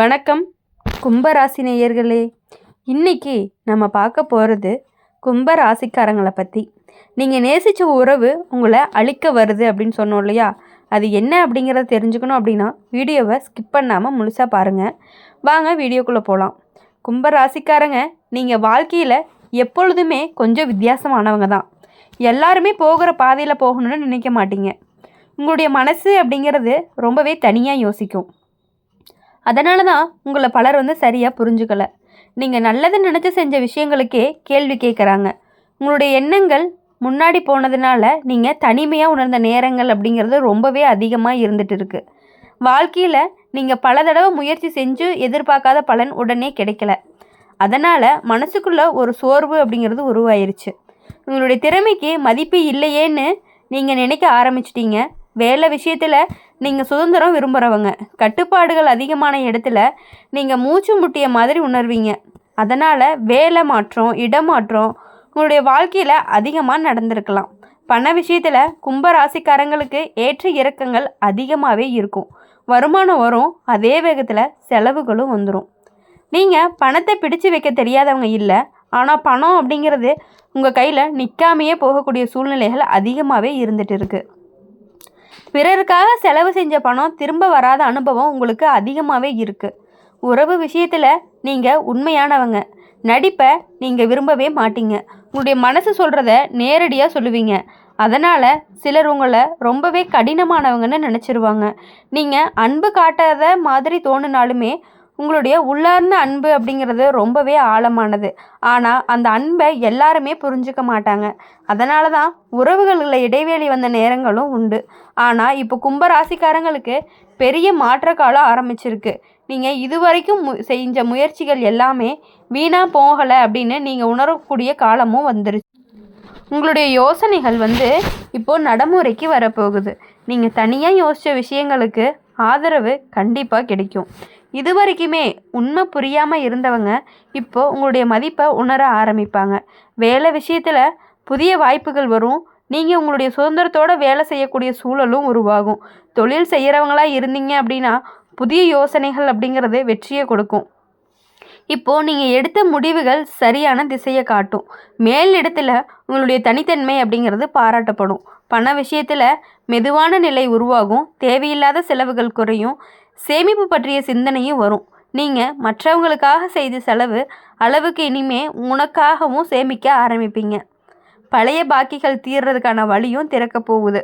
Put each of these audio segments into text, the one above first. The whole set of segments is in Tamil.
வணக்கம் கும்பராசி நேயர்களே. இன்னைக்கு நம்ம பார்க்க போகிறது கும்பராசிக்காரங்களை பற்றி. நீங்கள் நேசித்த உறவு உங்களை அழிக்க வருது அப்படின்னு சொன்னோம் இல்லையா, அது என்ன அப்படிங்கிறத தெரிஞ்சுக்கணும் அப்படின்னா வீடியோவை ஸ்கிப் பண்ணாமல் முழுசாக பாருங்கள். வாங்க வீடியோக்குள்ளே போகலாம். கும்பராசிக்காரங்க, நீங்கள் வாழ்க்கையில் எப்பொழுதுமே கொஞ்சம் வித்தியாசமானவங்க தான். எல்லாருமே போகிற பாதையில் போகணும்னு நினைக்க மாட்டீங்க. உங்களுடைய மனசு அப்படிங்கிறது ரொம்பவே தனியாக யோசிக்கும். அதனால தான் உங்களை பலர் சரியாக புரிஞ்சுக்கலை. நீங்கள் நல்லது நினச்சி செஞ்ச விஷயங்களுக்கே கேள்வி கேட்குறாங்க. உங்களுடைய எண்ணங்கள் முன்னாடி போனதுனால நீங்கள் தனிமையாக உணர்ந்த நேரங்கள் அப்படிங்கிறது ரொம்பவே அதிகமாக இருந்துகிட்டு இருக்குது. வாழ்க்கையில் நீங்கள் பல தடவை முயற்சி செஞ்சு எதிர்பார்க்காத பலன் உடனே கிடைக்கல. அதனால் மனசுக்குள்ளே ஒரு சோர்வு அப்படிங்கிறது உருவாயிருச்சு. உங்களுடைய திறமைக்கு மதிப்பு இல்லையேன்னு நீங்கள் நினைக்க ஆரம்பிச்சிட்டீங்க. வேலை விஷயத்தில் நீங்கள் சுதந்திரம் விரும்புகிறவங்க. கட்டுப்பாடுகள் அதிகமான இடத்துல நீங்கள் மூச்சு முட்டிய மாதிரி உணர்வீங்க. அதனால் வேலை மாற்றம், இடமாற்றம் உங்களுடைய வாழ்க்கையில் அதிகமாக நடந்திருக்கலாம். பண விஷயத்தில் கும்பராசிக்காரங்களுக்கு ஏற்ற இறக்கங்கள் அதிகமாகவே இருக்கும். வருமானம் வரும், அதே வேகத்தில் செலவுகளும் வந்துடும். நீங்கள் பணத்தை பிடிச்சு வைக்க தெரியாதவங்க இல்லை. ஆனால் பணம் அப்படிங்கிறது உங்கள் கையில் நிற்காமையே போகக்கூடிய சூழ்நிலைகள் அதிகமாகவே இருந்துகிட்டு இருக்குது. பிறருக்காக செலவு செஞ்ச பணம் திரும்ப வராத அனுபவம் உங்களுக்கு அதிகமாகவே இருக்குது. உறவு விஷயத்தில் நீங்கள் உண்மையானவங்க. நடிப்பை நீங்கள் விரும்பவே மாட்டீங்க. உங்களுடைய மனசு சொல்கிறத நேரடியாக சொல்லுவீங்க. அதனால் சிலர் உங்களை ரொம்பவே கடினமானவங்கன்னு நினச்சிருவாங்க. நீங்கள் அன்பு காட்டாத மாதிரி தோணுனாலுமே உங்களுடைய உள்ளார்ந்த அன்பு அப்படிங்கிறது ரொம்பவே ஆழமானது. ஆனால் அந்த அன்பை எல்லாருமே புரிஞ்சுக்க மாட்டாங்க. அதனால தான் உறவுகளில் இடைவெளி வந்த நேரங்களும் உண்டு. ஆனால் இப்போ கும்பராசிக்காரங்களுக்கு பெரிய மாற்ற காலம் ஆரம்பிச்சிருக்கு. நீங்கள் இதுவரைக்கும் செஞ்ச முயற்சிகள் எல்லாமே வீணாக போகலை அப்படின்னு நீங்கள் உணரக்கூடிய காலமும் வந்துருச்சு. உங்களுடைய யோசனைகள் இப்போது நடைமுறைக்கு வரப்போகுது. நீங்கள் தனியாக யோசித்த விஷயங்களுக்கு ஆதரவு கண்டிப்பாக கிடைக்கும். இது வரைக்குமே உண்மை புரியாமல் இருந்தவங்க இப்போது உங்களுடைய மதிப்பை உணர ஆரம்பிப்பாங்க. வேலை விஷயத்தில் புதிய வாய்ப்புகள் வரும். நீங்கள் உங்களுடைய சுதந்திரத்தோடு வேலை செய்யக்கூடிய சூழலும் உருவாகும். தொழில் செய்கிறவங்களாக இருந்தீங்க அப்படின்னா புதிய யோசனைகள் அப்படிங்கிறது வெற்றியை கொடுக்கும். இப்போது நீங்கள் எடுத்த முடிவுகள் சரியான திசையை காட்டும். மேல் இடத்துல உங்களுடைய தனித்தன்மை அப்படிங்கிறது பாராட்டப்படும். பண விஷயத்தில் மெதுவான நிலை உருவாகும். தேவையில்லாத செலவுகள் குறையும். சேமிப்பு பற்றிய சிந்தனையும் வரும். நீங்கள் மற்றவங்களுக்காக செய்த செலவு அளவுக்கு இனிமே உனக்காகவும் சேமிக்க ஆரம்பிப்பீங்க. பழைய பாக்கிகள் தீர்றதுக்கான வழியும் திறக்க போகுது.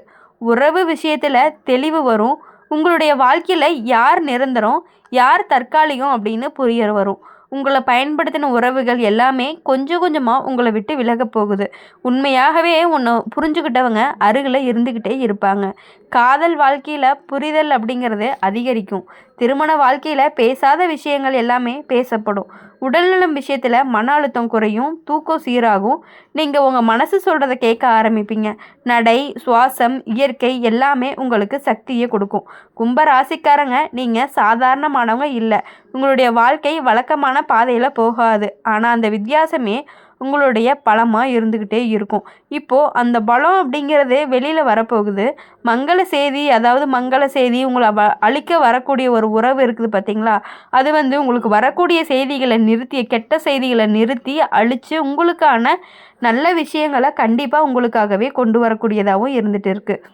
உறவு விஷயத்தில் தெளிவு வரும். உங்களுடைய வாழ்க்கையில் யார் நிரந்தரம், யார் தற்காலிகம் அப்படின்னு புரிய வரும். உங்களை பயன்படுத்தின உறவுகள் எல்லாமே கொஞ்சம் கொஞ்சமாக உங்களை விட்டு விலக போகுது. உண்மையாகவே ஒன்று புரிஞ்சுக்கிட்டவங்க அருகில் இருந்துக்கிட்டே இருப்பாங்க. காதல் வாழ்க்கையில் புரிதல் அப்படிங்கிறது அதிகரிக்கும். திருமண வாழ்க்கையில் பேசாத விஷயங்கள் எல்லாமே பேசப்படும். உடல்நலம் விஷயத்தில் மன அழுத்தம் குறையும். தூக்கம் சீராகும். நீங்கள் உங்கள் மனசு சொல்கிறத கேட்க ஆரம்பிப்பீங்க. நடை, சுவாசம், இயற்கை எல்லாமே உங்களுக்கு சக்தியை கொடுக்கும். கும்பராசிக்காரங்க, நீங்கள் சாதாரணமானவங்க இல்லை. உங்களுடைய வாழ்க்கை வழக்கமான பாதையில் போகாது. ஆனால் அந்த வித்தியாசமே உங்களுடைய பலமாக இருந்துக்கிட்டே இருக்கும். இப்போது அந்த பலம் அப்படிங்கிறது வெளியில் வரப்போகுது. மங்கள செய்தி, அதாவது மங்கள செய்தி உங்களை அழிக்க வரக்கூடிய ஒரு உறவு இருக்குது பார்த்தீங்களா, அது உங்களுக்கு வரக்கூடிய செய்திகளை நிறுத்தி, கெட்ட செய்திகளை நிறுத்தி அழித்து உங்களுக்கான நல்ல விஷயங்களை கண்டிப்பாக உங்களுக்காகவே கொண்டு வரக்கூடியதாகவும் இருந்துகிட்டு இருக்குது.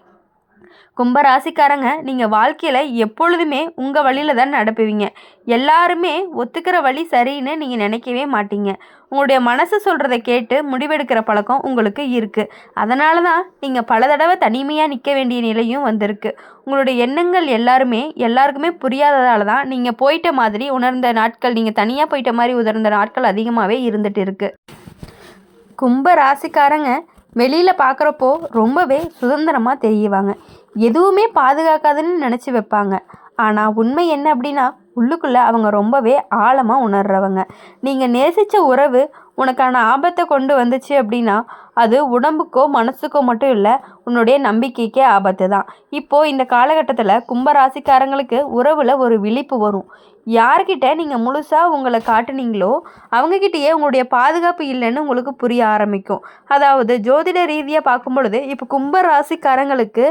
கும்பராசிக்காரங்க, நீங்கள் வாழ்க்கையில் எப்பொழுதுமே உங்கள் வழியில் தான் நடப்புவீங்க. எல்லாருமே ஒத்துக்கிற வழி சரின்னு நீங்கள் நினைக்கவே மாட்டீங்க. உங்களுடைய மனசு சொல்கிறத கேட்டு முடிவெடுக்கிற பழக்கம் உங்களுக்கு இருக்குது. அதனால தான் நீங்கள் பல தடவை தனிமையாக நிற்க வேண்டிய நிலையும் வந்திருக்கு. உங்களுடைய எண்ணங்கள் எல்லாருக்குமே புரியாததால தான் நீங்கள் போயிட்ட மாதிரி உணர்ந்த நாட்கள், நீங்கள் தனியாக போயிட்ட மாதிரி உணர்ந்த நாட்கள் அதிகமாகவே இருந்துகிட்டு இருக்குது. கும்ப ராசிக்காரங்க வெளியில் பார்க்குறப்போ ரொம்பவே சுதந்திரமாக தெரியவாங்க. எதுவுமே பாதுகாக்காதுன்னு நினச்சி வைப்பாங்க. ஆனால் உண்மை என்ன அப்படின்னா உள்ளுக்குள்ளே அவங்க ரொம்பவே ஆழமாக உணர்றவங்க. நீங்கள் நேசித்த உறவு உனக்கான ஆபத்தை கொண்டு வந்துச்சு அப்படின்னா அது உடம்புக்கோ மனசுக்கோ மட்டும் இல்லை, உன்னுடைய நம்பிக்கைக்கே ஆபத்து தான். இப்போது இந்த காலகட்டத்தில் கும்பராசிக்காரங்களுக்கு உறவில் ஒரு விழிப்பு வரும். யார்கிட்ட நீங்கள் முழுசாக உங்களை காட்டுனீங்களோ அவங்கக்கிட்டேயே உங்களுடைய பாதுகாப்பு இல்லைன்னு உங்களுக்கு புரிய ஆரம்பிக்கும். அதாவது ஜோதிட ரீதியாக பார்க்கும் பொழுது இப்போ கும்பராசிக்காரங்களுக்கு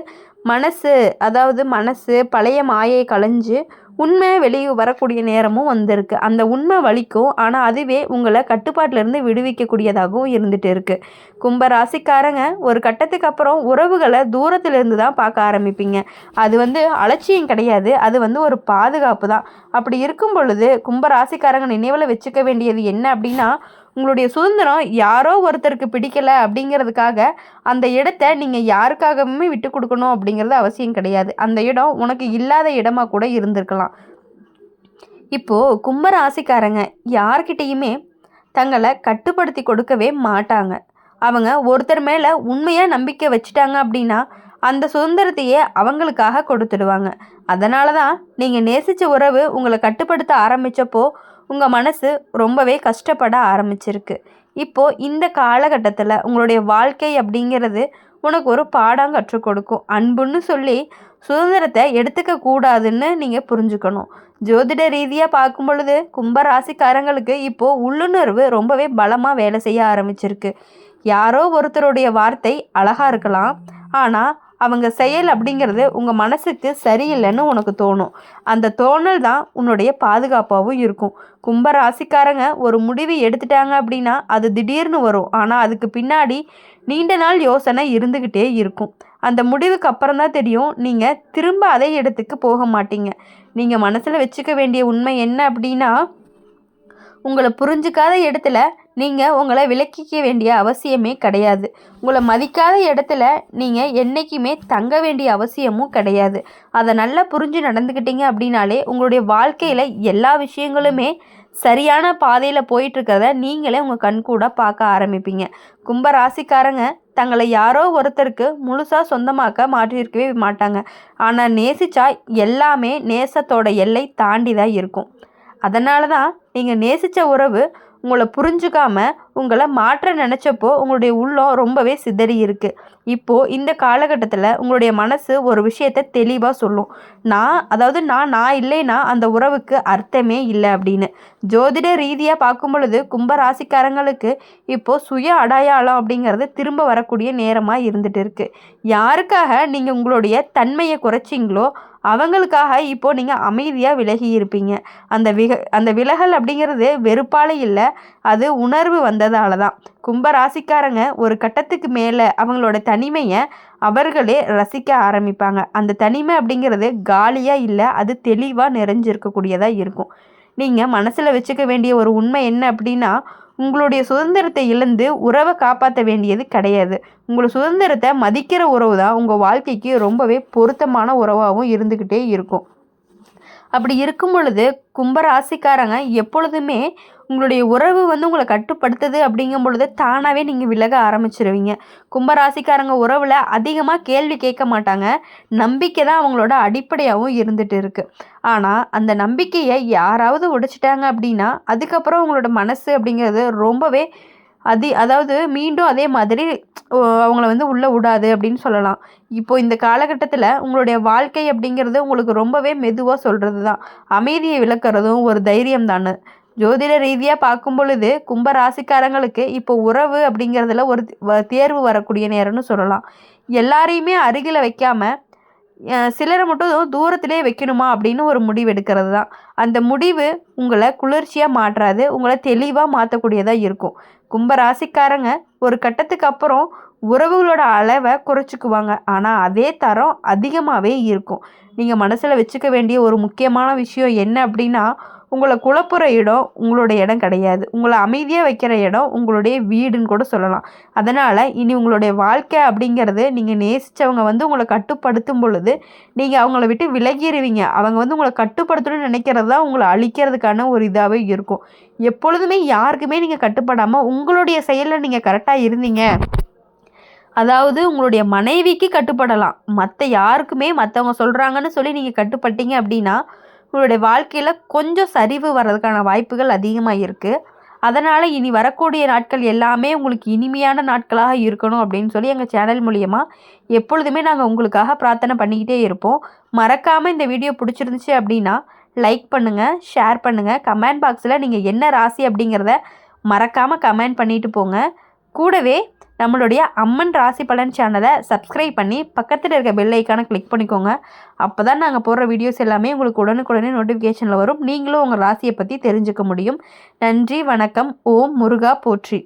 மனசு பழைய மாயை களைஞ்சு உண்மை வெளியே வரக்கூடிய நேரமும் வந்திருக்கு. அந்த உண்மை வலிக்கும், ஆனால் அதுவே உங்களை கட்டுப்பாட்டிலேருந்து விடுவிக்கக்கூடியதாகவும் இருந்துகிட்டு இருக்குது. கும்பராசிக்காரங்க ஒரு கட்டத்துக்கு அப்புறம் உறவுகளை தூரத்திலிருந்து தான் பார்க்க ஆரம்பிப்பீங்க. அது அலட்சியம் கிடையாது, அது ஒரு பாதுகாப்பு தான். அப்படி இருக்கும் பொழுது கும்பராசிக்காரங்க நினைவில் வச்சுக்க வேண்டியது என்ன அப்படின்னா, உங்களுடைய சுதந்திரம் யாரோ ஒருத்தருக்கு பிடிக்கலை அப்படிங்கிறதுக்காக அந்த இடத்த நீங்கள் யாருக்காகவுமே விட்டு கொடுக்கணும் அப்படிங்கிறது அவசியம் கிடையாது. அந்த இடம் உனக்கு இல்லாத இடமா கூட இருந்திருக்கலாம். இப்போது கும்பராசிக்காரங்க யார்கிட்டையுமே தங்களை கட்டுப்படுத்தி கொடுக்கவே மாட்டாங்க. அவங்க ஒருத்தர் மேலே உண்மையாக நம்பிக்கை வச்சுட்டாங்க அப்படின்னா அந்த சுதந்திரத்தையே அவங்களுக்காக கொடுத்துடுவாங்க. அதனால தான் நீங்கள் நேசித்த உறவு உங்களை கட்டுப்படுத்த ஆரம்பித்தப்போ உங்கள் மனசு ரொம்பவே கஷ்டப்பட ஆரம்பிச்சிருக்கு. இப்போது இந்த காலகட்டத்தில் உங்களுடைய வாழ்க்கை அப்படிங்கிறது உனக்கு ஒரு பாடம் கற்றுக் கொடுக்கும். அன்புன்னு சொல்லி சுதந்திரத்தை எடுத்துக்க கூடாதுன்னு நீங்கள் புரிஞ்சுக்கணும். ஜோதிட ரீதியாக பார்க்கும் பொழுது கும்பராசிக்காரங்களுக்கு இப்போது உள்ளுணர்வு ரொம்பவே பலமாக வேலை செய்ய ஆரம்பிச்சிருக்கு. யாரோ ஒருத்தருடைய வார்த்தை அழகாக இருக்கலாம், ஆனால் அவங்க செயல் அப்படிங்கிறது உங்கள் மனசுக்கு சரியில்லைன்னு உனக்கு தோணும். அந்த தோணல் தான் உன்னுடைய பாதுகாப்பாகவும் இருக்கும். கும்பராசிக்காரங்க ஒரு முடிவு எடுத்துட்டாங்க அப்படின்னா அது திடீர்னு வரும், ஆனால் அதுக்கு பின்னாடி நீண்ட நாள் யோசனை இருந்துக்கிட்டே இருக்கும். அந்த முடிவுக்கு அப்புறம் தான் தெரியும் நீங்கள் திரும்ப அதே இடத்துக்கு போக மாட்டீங்க. நீங்கள் மனசில் வச்சுக்க வேண்டிய உண்மை என்ன அப்படின்னா, உங்களை புரிஞ்சிக்காத இடத்துல நீங்கள் உங்களை விலக்கிக்க வேண்டிய அவசியமே கிடையாது. உங்களை மதிக்காத இடத்துல நீங்கள் என்றைக்குமே தங்க வேண்டிய அவசியமும் கிடையாது. அதை நல்லா புரிஞ்சு நடந்துக்கிட்டீங்க அப்படின்னாலே உங்களுடைய வாழ்க்கையில் எல்லா விஷயங்களுமே சரியான பாதையில் போயிட்டுருக்கிறத நீங்களே உங்கள் கண்கூட பார்க்க ஆரம்பிப்பீங்க. கும்பராசிக்காரங்க தங்களை யாரோ ஒருத்தருக்கு முழுசாக சொந்தமாக்க மாற்றியிருக்கவே மாட்டாங்க. ஆனால் நேசிச்சா எல்லாமே நேசத்தோட எல்லை தாண்டி தான் இருக்கும். அதனால தான் நீங்கள் நேசித்த உறவு உங்களை புரிஞ்சுக்காம உங்களை மாற்ற நினச்சப்போ உங்களுடைய உள்ளம் ரொம்பவே சிதறி இருக்குது. இப்போது இந்த காலகட்டத்தில் உங்களுடைய மனசு ஒரு விஷயத்தை தெளிவாக சொல்லும். நான் இல்லைன்னா அந்த உறவுக்கு அர்த்தமே இல்லை அப்படின்னு. ஜோதிட ரீதியாக பார்க்கும் பொழுது கும்பராசிக்காரங்களுக்கு இப்போது சுய அடையாளம் அப்படிங்கிறது திரும்ப வரக்கூடிய நேரமாக இருந்துகிட்டு இருக்குது. யாருக்காக நீங்கள் உங்களுடைய தன்மையை குறைச்சிங்களோ அவங்களுக்காக இப்போது நீங்கள் அமைதியாக விலகி இருப்பீங்க. அந்த விலகல் அப்படிங்கிறது வெறுப்பால் இல்லை, அது உணர்வு வந்ததால தான். கும்பராசிக்காரங்க ஒரு கட்டத்துக்கு மேலே அவங்களோட தனிமையை அவர்களே ரசிக்க ஆரம்பிப்பாங்க. அந்த தனிமை அப்படிங்கிறது காலியாக இல்லை, அது தெளிவாக நிறைஞ்சிருக்கக்கூடியதாக இருக்கும். நீங்கள் மனசில் வச்சுக்க வேண்டிய ஒரு உண்மை என்ன அப்படின்னா, உங்களுடைய சுதந்திரத்தை இழந்து உறவை காப்பாற்ற வேண்டியது கிடையாது. உங்கள் சுதந்திரத்தை மதிக்கிற உறவு தான் உங்கள் வாழ்க்கைக்கு ரொம்பவே பொருத்தமான உறவாகவும் இருந்துக்கிட்டே இருக்கும். அப்படி இருக்கும் பொழுது கும்பராசிக்காரங்க எப்பொழுதுமே உங்களுடைய உறவு உங்களை கட்டுப்படுத்துது அப்படிங்கும் பொழுது தானாகவே நீங்கள் விலக ஆரம்பிச்சிருவீங்க. கும்பராசிக்காரங்க உறவில் அதிகமாக கேள்வி கேட்க மாட்டாங்க. நம்பிக்கை தான் அவங்களோட அடிப்படையாகவும் இருந்துகிட்டு இருக்குது. ஆனால் அந்த நம்பிக்கையை யாராவது உடைச்சிட்டாங்க அப்படின்னா அதுக்கப்புறம் உங்களோட மனசு அப்படிங்கிறது ரொம்பவே மீண்டும் அதே மாதிரி அவங்கள உள்ளே விடாது அப்படின்னு சொல்லலாம். இப்போது இந்த காலகட்டத்தில் உங்களுடைய வாழ்க்கை அப்படிங்கிறது உங்களுக்கு ரொம்பவே மெதுவாக சொல்கிறது தான். அமைதியை விளக்குறதும் ஒரு தைரியம் தானே. ஜோதிட ரீதியாக பார்க்கும் பொழுது கும்பராசிக்காரங்களுக்கு இப்போ உறவு அப்படிங்கிறதுல ஒரு தேர்வு வரக்கூடிய நேரம்னு சொல்லலாம். எல்லாரையுமே அருகில் வைக்காமல் சிலரை மட்டும் தூரத்திலே வைக்கணுமா அப்படின்னு ஒரு முடிவு எடுக்கிறது தான். அந்த முடிவு உங்களை குளிர்ச்சியாக மாற்றாது, உங்களை தெளிவாக மாற்றக்கூடியதாக இருக்கும். கும்பராசிக்காரங்க ஒரு கட்டத்துக்கு அப்புறம் உறவுகளோட அளவை குறைச்சிக்குவாங்க, ஆனால் அதே தரம் அதிகமாகவே இருக்கும். நீங்கள் மனசில் வச்சுக்க வேண்டிய ஒரு முக்கியமான விஷயம் என்ன அப்படின்னா, உங்களை குழப்புற இடம் உங்களோட இடம் கிடையாது. உங்களை அமைதியாக வைக்கிற இடம் உங்களுடைய வீடுன்னு கூட சொல்லலாம். அதனால் இனி உங்களுடைய வாழ்க்கை அப்படிங்கிறது நீங்கள் நேசித்தவங்க உங்களை கட்டுப்படுத்தும் பொழுது நீங்கள் அவங்கள விட்டு விலகிடுவீங்க. அவங்க உங்களை கட்டுப்படுத்தணும்னு நினைக்கிறது தான் உங்களை அழிக்கிறதுக்கான ஒரு இதாகவே இருக்கும். எப்பொழுதுமே யாருக்குமே நீங்கள் கட்டுப்படாமல் உங்களுடைய செயலில் நீங்கள் கரெக்டாக இருந்தீங்க, உங்களுடைய மனைவிக்கு கட்டுப்படலாம், மற்ற யாருக்குமே மற்றவங்க சொல்கிறாங்கன்னு சொல்லி நீங்கள் கட்டுப்பட்டீங்க அப்படின்னா உங்களுடைய வாழ்க்கையில் கொஞ்சம் சரிவு வர்றதுக்கான வாய்ப்புகள் அதிகமாக இருக்குது. அதனால் இனி வரக்கூடிய நாட்கள் எல்லாமே உங்களுக்கு இனிமையான நாட்களாக இருக்கணும் அப்படின்னு சொல்லி எங்கள் சேனல் மூலியமாக எப்பொழுதுமே நாங்கள் உங்களுக்காக பிரார்த்தனை பண்ணிக்கிட்டே இருப்போம். மறக்காமல் இந்த வீடியோ பிடிச்சிருந்துச்சு அப்படின்னா லைக் பண்ணுங்கள், ஷேர் பண்ணுங்கள். கமெண்ட் பாக்ஸில் நீங்கள் என்ன ராசி அப்படிங்கிறத மறக்காமல் கமெண்ட் பண்ணிட்டு போங்க. கூடவே நம்மளுடைய அம்மன் ராசி பலன் சேனலை சப்ஸ்கிரைப் பண்ணி பக்கத்தில் இருக்க பெல் ஐக்கானை கிளிக் பண்ணிக்கோங்க. அப்போ தான் நாங்கள் போடுற வீடியோஸ் எல்லாமே உங்களுக்கு உடனுக்குடனே நோட்டிஃபிகேஷனில் வரும். நீங்களும் உங்கள் ராசியை பற்றி தெரிஞ்சுக்க முடியும். நன்றி, வணக்கம். ஓம் முருகா போற்றி.